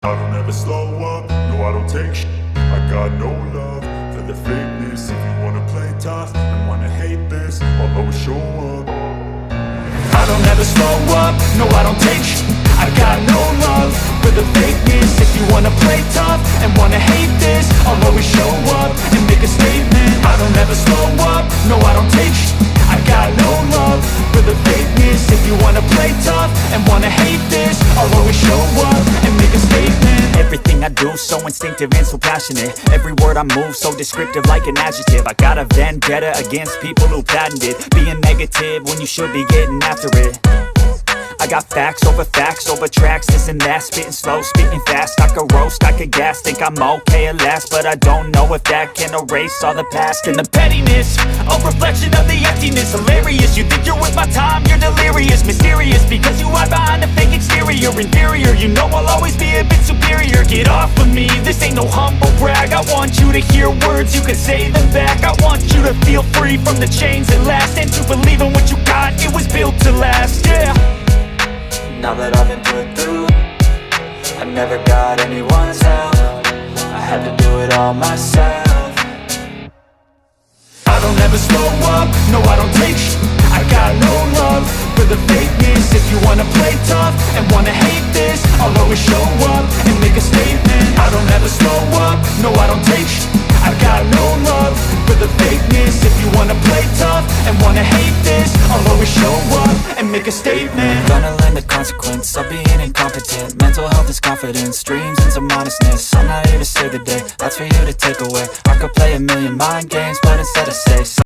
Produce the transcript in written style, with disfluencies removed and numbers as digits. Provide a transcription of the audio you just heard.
I don't ever slow up, no I don't take shit. I got no love for the fakeness. If you wanna play tough and wanna hate this, I'll always show up. I don't ever slow up, no I don't take shit. I got no love for the fakeness. If you wanna play tough and wanna hate this, I'll always show up and make a statement. I don't ever slow up, no I don't take shit. I got no love for the fakeness. If you wanna play tough and wanna hate this, I'll always show up and make a statement. Everything I do so instinctive and so passionate. Every word I move so descriptive like an adjective. I got a vendetta against people who patented being negative when you should be getting after it. I got facts over tracks, this and that. Spitting slow, spitting fast, I could roast, I could gas. Think I'm okay at last, but I don't know if that can erase all the past. And the pettiness, a reflection of the emptiness. Hilarious, you think you're with my time, you're delirious. Mysterious, because you hide behind a fake exterior. Inferior, you know I'll always be a bit superior. Get off of me, this ain't no humble brag. I want you to hear words, you can say them back. I want you to feel free from the chains that last, and to believe in what you got, it was built to last, yeah. Now that I've been put through, I never got anyone's help. I had to do it all myself. I don't ever slow up, no I don't take shit. I got no love for the fakeness. If you wanna play tough and wanna hate this, I'll always show up and make a statement. I don't ever slow up, no I don't take shit. I got no love for the fakeness. If you wanna play tough and wanna hate this, I'll always show up and make a statement. Gonna learn the consequence of being incompetent. Mental health is confidence, dreams and some honestness. I'm not here to save the day, that's for you to take away. I could play a million mind games, but instead I say